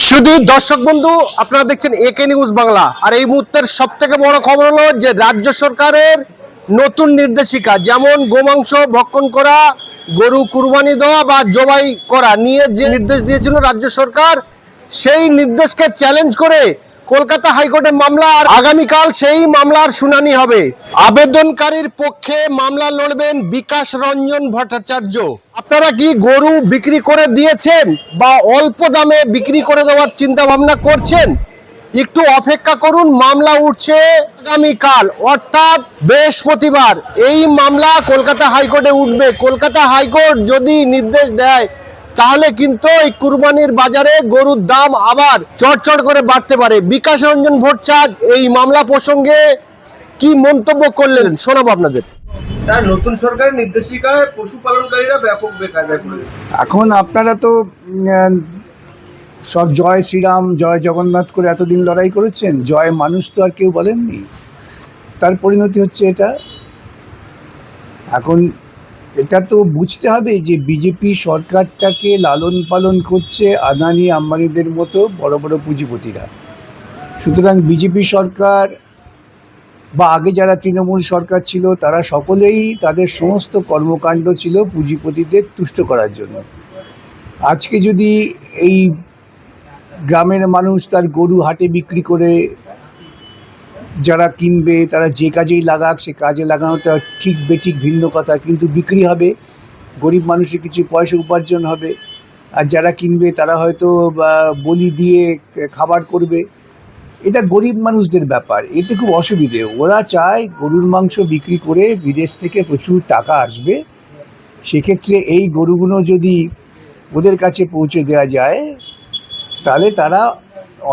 শুধু দর্শক বন্ধু, আপনারা দেখছেন একে নিউজ বাংলা। আর এই মুহূর্তের সব থেকে বড় খবর হলো যে রাজ্য সরকারের নতুন নির্দেশিকা, যেমন গোমাংস ভক্ষণ করা, গরু কুরবানি দেওয়া বা জবাই করা নিয়ে যে নির্দেশ দিয়েছিল রাজ্য সরকার, সেই নির্দেশকে চ্যালেঞ্জ করে কলকাতা হাইকোর্টে মামলা। আর আগামীকাল সেই মামলার শুনানি হবে। আবেদনকারীর পক্ষে মামলা লড়বেন বিকাশ রঞ্জন ভট্টাচার্য। আপনারা কি গরু বিক্রি করে দিয়েছেন বা অল্প দামে বিক্রি করে দেওয়ার চিন্তা ভাবনা করছেন? একটু অপেক্ষা করুন, মামলা উঠছে আগামীকাল অর্থাৎ বৃহস্পতিবার। এই মামলা কলকাতা হাইকোর্টে উঠবে। কলকাতা হাইকোর্ট যদি নির্দেশ দেয় তাহলে কিন্তু এই কুরবানির বাজারে গরুর দাম আবার চড়চড় করে বাড়তে পারে। বিকাশ রঞ্জন ভট্টাচার্য এই মামলা প্রসঙ্গে কি মন্তব্য করলেন শোনাবো আপনাদের। তার নতুন সরকারের নির্দেশিকায় পশুপালনকারীরা ব্যাপক বেকায়দায় পড়েছে। এখন আপনারা তো সব জয় শ্রীরাম জয় জগন্নাথ করে এতদিন লড়াই করেছেন, জয় মানুষ তো আর কেউ বলেননি। তার পরিণতি হচ্ছে এটা। এখন এটা তো বুঝতে হবে যে বিজেপি সরকারটাকে লালন পালন করছে আদানি আম্বানিদের মতো বড় বড় পুঁজিপতিরা। সুতরাং বিজেপি সরকার বা আগে যারা তৃণমূল সরকার ছিল তারা সকলেই তাদের সমস্ত কর্মকাণ্ড ছিল পুঁজিপতিদের তুষ্ট করার জন্য। আজকে যদি এই গ্রামের মানুষ তার গরু হাটে বিক্রি করে, যারা কিনবে তারা যে কাজেই লাগাক, সে কাজে লাগানোটা ঠিক বেঠিক ভিন্ন কথা, কিন্তু বিক্রি হবে, গরিব মানুষের কিছু পয়সা উপার্জন হবে। আর যারা কিনবে তারা হয়তো বলি দিয়ে খাবার করবে। এটা গরিব মানুষদের ব্যাপার, এতে খুব অসুবিধে। ওরা চায় গরুর মাংস বিক্রি করে বিদেশ থেকে প্রচুর টাকা আসবে। সেক্ষেত্রে এই গরুগুলো যদি ওদের কাছে পৌঁছে দেওয়া যায় তাহলে তারা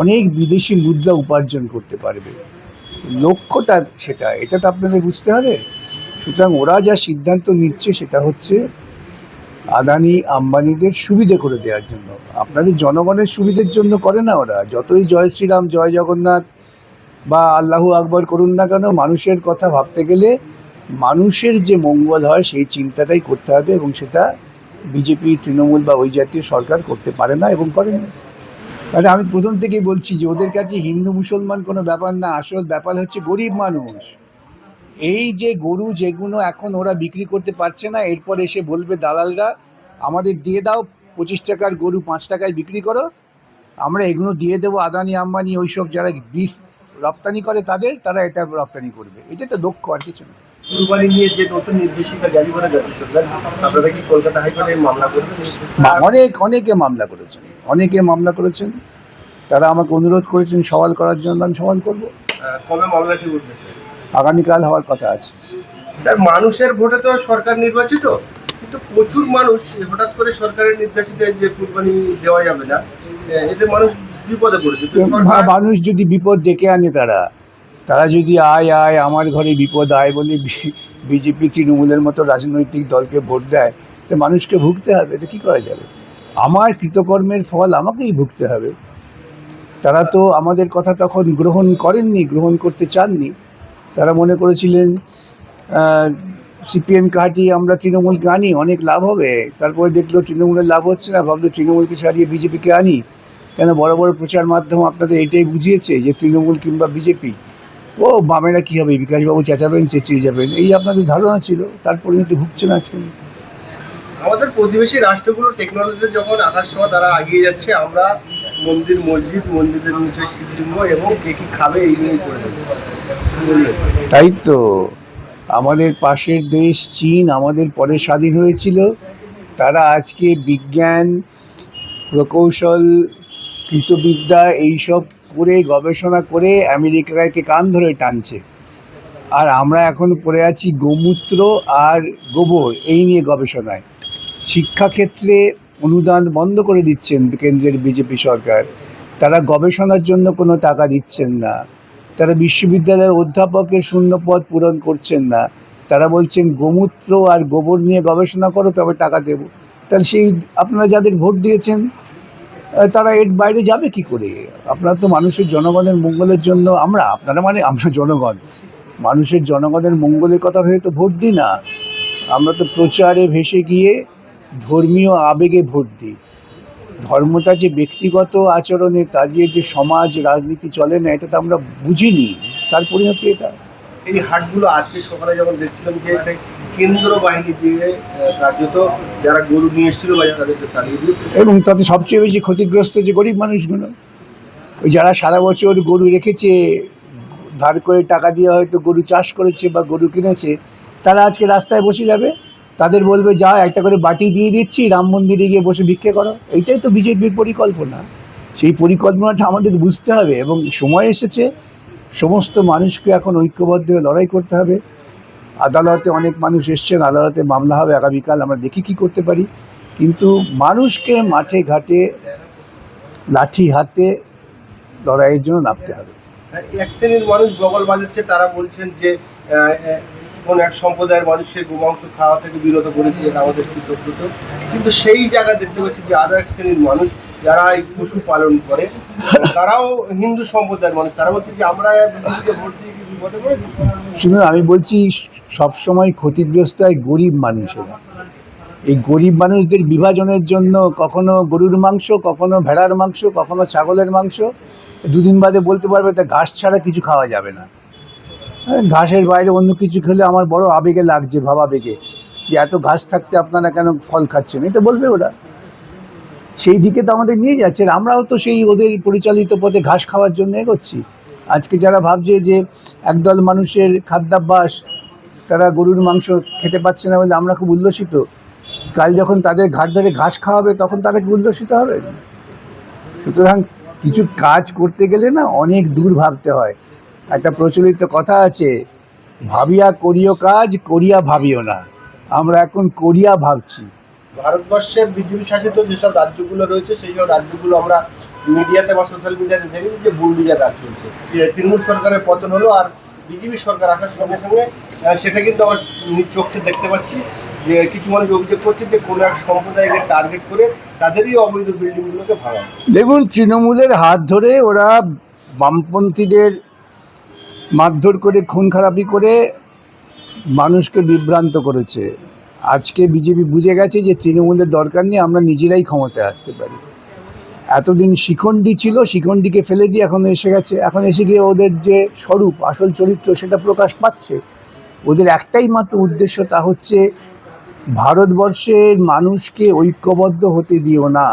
অনেক বিদেশি মুদ্রা উপার্জন করতে পারবে। লক্ষ্যটা সেটা, এটা তো আপনাদের বুঝতে হবে। সুতরাং ওরা যা সিদ্ধান্ত নিচ্ছে সেটা হচ্ছে আদানি আম্বানিদের সুবিধে করে দেওয়ার জন্য। আপনাদের জনগণের সুবিধের জন্য করে না ওরা। যতই জয় শ্রীরাম জয় জগন্নাথ বা আল্লাহু আকবর করুন না কেন, মানুষের কথা ভাবতে গেলে মানুষের যে মঙ্গল হয় সেই চিন্তাটাই করতে হবে, এবং সেটা বিজেপি তৃণমূল বা ওই জাতীয় সরকার করতে পারে না এবং করে না। মানে আমি প্রথম থেকেই বলছি যে ওদের কাছে হিন্দু মুসলমান কোনো ব্যাপার না, আসল ব্যাপার হচ্ছে গরিব মানুষ। এই যে গরু যেগুলো এখন ওরা বিক্রি করতে পারছে না, এরপর এসে বলবে দালালরা আমাদের দিয়ে দাও, 25 টাকার গরু 5 টাকায় বিক্রি করো, আমরা এগুলো দিয়ে দেবো আদানি আম্বানি ওইসব যারা বিফ রপ্তানি করে তারা এটা রপ্তানি করবে। এটা তো দক্ষ, আর কিছু না। কুরবানি নিয়ে যে নতুন নির্দেশিকা জারি করে রাজ্য সরকার, আপনারা কি কলকাতা হাইকোর্টে মামলা করবেন? অনেকে মামলা করেছেন। তারা আমাকে অনুরোধ করেছেন সওয়াল করার জন্য, আমি সওয়াল করবো। কবে মামলাটি উঠবে? আগামীকাল হওয়ার কথা আছে। স্যার, মানুষের ভোটে তো সরকার নির্বাচিত, কিন্তু প্রচুর মানুষ হঠাৎ করে সরকারের নির্দেশিত যে কুরবানি দেওয়া যাবে না, এতে মানুষ বিপদে পড়েছে। মানুষ যদি বিপদ ডেকে আনে, তারা যদি আয় আমার ঘরে বিপদ আয় বলে বিজেপি তৃণমূলের মতো রাজনৈতিক দলকে ভোট দেয়, তো মানুষকে ভুগতে হবে। এটা কী করা যাবে? আমার কৃতকর্মের ফল আমাকেই ভুগতে হবে। তারা তো আমাদের কথা তখন গ্রহণ করেননি, গ্রহণ করতে চাননি। তারা মনে করেছিলেন সিপিএমকে হাঁটিয়ে আমরা তৃণমূলকে আনি, অনেক লাভ হবে। তারপরে দেখলো তৃণমূলের লাভ হচ্ছে না, ভাবলো তৃণমূলকে ছাড়িয়ে বিজেপিকে আনি। কেন বড় বড় প্রচার মাধ্যম আপনাদের এটাই বুঝিয়েছে যে তৃণমূল কিংবা বিজেপি, ও বামেরা কী হবে, বিকাশবাবু চেঁচাবেন চেঁচিয়ে যাবেন, এই আপনাদের ধারণা ছিল। তার পরিণতি ভুগছে না আজকে। আমাদের প্রতিবেশী রাষ্ট্রগুলো টেকনোলজিতে যখন আকাশ ছোঁয়া তারা এগিয়ে যাচ্ছে, আমরা মন্দিরের নিচে শিবলিঙ্গ এবং কে কি খাবে এই নিয়ে করে দেবো। তাই তো আমাদের পাশের দেশ চীন আমাদের পরে স্বাধীন হয়েছিল। তারা আজকে বিজ্ঞান প্রকৌশল কৃতবিদ্যা এইসব করে গবেষণা করে আমেরিকাকে কান ধরে টানছে। আর আমরা এখন পড়ে আছি গোমূত্র আর গোবর এই নিয়ে গবেষণায়। শিক্ষাক্ষেত্রে অনুদান বন্ধ করে দিচ্ছেন কেন্দ্রের বিজেপি সরকার। তারা গবেষণার জন্য কোনো টাকা দিচ্ছেন না। তারা বিশ্ববিদ্যালয়ের অধ্যাপকের শূন্যপদ পূরণ করছেন না। তারা বলছেন গোমূত্র আর গোবর নিয়ে গবেষণা করো, তবে টাকা দেবো। তাহলে সেই আপনারা যাদের ভোট দিয়েছেন তারা এর বাইরে যাবে কি করে? আপনারা তো মানুষের জনগণের মঙ্গলের জন্য, আমরা জনগণ, মানুষের জনগণের মঙ্গলের কথা ভেবে তো ভোট দিই না। আমরা তো প্রচারে ভেসে গিয়ে ধর্মীয় আবেগে ভোট দিই। ধর্মটা যে ব্যক্তিগত আচরণে তা দিয়ে যে সমাজ রাজনীতি চলে না, এটা তো আমরা বুঝিনি, তার পরিণতি এটা। এই হাটগুলো আজকে সকালে যখন দেখছিলাম যে কেন্দ্র বাহিনী দিয়ে কার্যত যারা গরু নিয়ে এসেছিল বা তাদেরকে তাড়িয়ে দিয়ে, এবং তাতে সবচেয়ে বেশি ক্ষতিগ্রস্ত যে গরিব মানুষগুলো, ওই যারা সারা বছর গরু রেখেছে, ধার করে টাকা দিয়ে হয়তো গরু চাষ করেছে বা গরু কিনেছে, তারা আজকে রাস্তায় বসে যাবে, তাদের বলবে যা একটা করে বাটি দিয়ে দিচ্ছি, রাম মন্দিরে গিয়ে বসে ভিক্ষে করো। এইটাই তো বিজেপির পরিকল্পনা। সেই পরিকল্পনাটা আমাদের বুঝতে হবে এবং সময় এসেছে সমস্ত মানুষকে এখন ঐক্যবদ্ধ হয়ে লড়াই করতে হবে। আদালতে অনেক মানুষ এসছেন, আদালতে মামলা হবে আগামীকাল, আমরা দেখি কী করতে পারি, কিন্তু মানুষকে মাঠে ঘাটে লাঠি হাতে লড়াইয়ের জন্য নামতে হবে। এক শ্রেণীর মানুষ বগল বাজাচ্ছে, তারা বলছেন যে কোন এক সম্প্রদায়ের মানুষের গোমাংস খাওয়া থেকে বিরত করেছে, এটা আমাদের কৃতজ্ঞ। কিন্তু সেই জায়গা দেখতে পাচ্ছি যে আরো এক শ্রেণীর মানুষ যারা এই পশু পালন করে, তারাও হিন্দু সম্প্রদায়ের মানুষ, তারা বলছে যে আমরা বিজেপিকে ভোট দিয়ে কি বিপদে পড়েছি। শুনুন, আমি বলছি সবসময় ক্ষতিগ্রস্ত হয় গরিব মানুষেরা। এই গরিব মানুষদের বিভাজনের জন্য কখনো গরুর মাংস, কখনো ভেড়ার মাংস, কখনো ছাগলের মাংস, দুদিন বাদে বলতে পারবে তা ঘাস ছাড়া কিছু খাওয়া যাবে না। ঘাসের বাইরে অন্য কিছু খেলে আমার বড় আবেগে লাগছে, ভাবাবেগে, যে এত ঘাস থাকতে আপনারা কেন ফল খাচ্ছেন, এটা বলবে ওরা। সেই দিকে তো আমাদের নিয়ে যাচ্ছে, আর আমরাও তো সেই ওদের পরিচালিত পথে ঘাস খাওয়ার জন্য এগোচ্ছি। আজকে যারা ভাবছে যে একদল মানুষের খাদ্যাভ্যাস, তারা গরুর মাংস খেতে পাচ্ছে না বলে আমরা খুব উল্লসিত, কাল যখন তাদের ঘাট ধরে ঘাস খাওয়াবে তখন তারা কি উল্লসিত হবে? সুতরাং কিছু কাজ করতে গেলে না অনেক দূর ভাবতে হয়। একটা প্রচলিত কথা আছে, ভাবিয়া করিও কাজ, করিয়া ভাবিও না। আমরা এখন করিয়া ভাবছি। ভারতবর্ষের বিজেপি শাসিত যেসব রাজ্যগুলো রয়েছে সেই সব রাজ্যগুলো আমরা মিডিয়াতে বা সোশ্যাল মিডিয়াতে দেখি যে বুলডুজার রাজ চলছে। তৃণমূল সরকারের পতন হলো আর বিজেপি সরকার আসার সঙ্গে সঙ্গে সেটা কিন্তু আমার চোখে দেখতে পাচ্ছি যে কিছু মানুষ অভিযোগ করছে যে কোনো এক সম্প্রদায়কে টার্গেট করে তাদেরই অবৈধ বিল্ডিংগুলোকে ভাঙা। দেখুন, তৃণমূলের হাত ধরে ওরা বামপন্থীদের মারধর করে, খুন খারাপি করে মানুষকে বিভ্রান্ত করেছে। আজকে বিজেপি বুঝে গেছে যে তৃণমূলের দরকার নেই, আমরা নিজেরাই ক্ষমতায় আসতে পারি। এতদিন শিখণ্ডী ছিল, শিখণ্ডীকে ফেলে দিয়ে এখন এসে গেছে, এখন এসে গিয়ে ওদের যে স্বরূপ, আসল চরিত্র, সেটা প্রকাশ পাচ্ছে। ওদের একটাই মাত্র উদ্দেশ্য, তা হচ্ছে ভারতবর্ষের মানুষকে ঐক্যবদ্ধ হতে দিও না।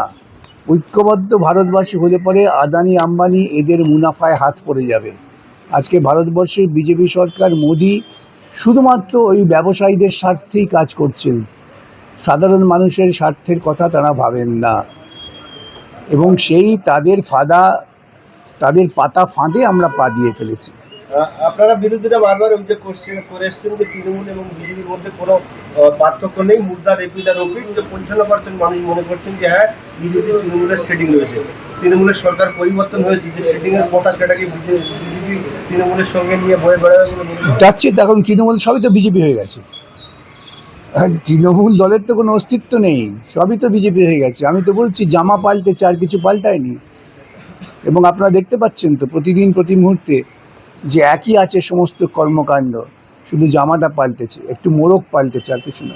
ঐক্যবদ্ধ ভারতবাসী হলে পরে আদানি আম্বানি এদের মুনাফায় হাত পড়ে যাবে। আজকে ভারতবর্ষের বিজেপি সরকার, মোদি শুধুমাত্র ওই ব্যবসায়ীদের স্বার্থেই কাজ করছেন, সাধারণ মানুষের স্বার্থের কথা তারা ভাবেন না, এবং সেই তাদের পাতা ফাঁদে আমরা পা দিয়ে ফেলেছি। আপনারা বিরোধীরা বারবার অভিযোগ করে এসছেন যে তৃণমূল এবং বিজেপির মধ্যে কোনো পার্থক্য নেই, মুদ্রা রেপিডার অভিযোগ যে 55% মানুষ মনে করছেন যে হ্যাঁ বিজেপি তৃণমূলের সেটিং রয়েছে, তৃণমূলের সরকার পরিবর্তন হয়েছে, যে সেটিংয়ের কথা সেটাকে বিজেপি তৃণমূলের সঙ্গে নিয়ে বয়ে বেড়াবে বলে যাচ্ছে। এখন তৃণমূল সবই তো বিজেপি হয়ে গেছে, তৃণমূল দলের তো কোনো অস্তিত্ব নেই, সবই তো বিজেপি হয়ে গেছে। আমি তো বলছি জামা পাল্টেছে, আর কিছু পাল্টায়নি। এবং আপনারা দেখতে পাচ্ছেন তো প্রতিদিন প্রতি মুহূর্তে যে একই আছে সমস্ত কর্মকাণ্ড, শুধু জামাটা পাল্টেছে, একটু মোড়ক পাল্টেছে, আর কিছু না।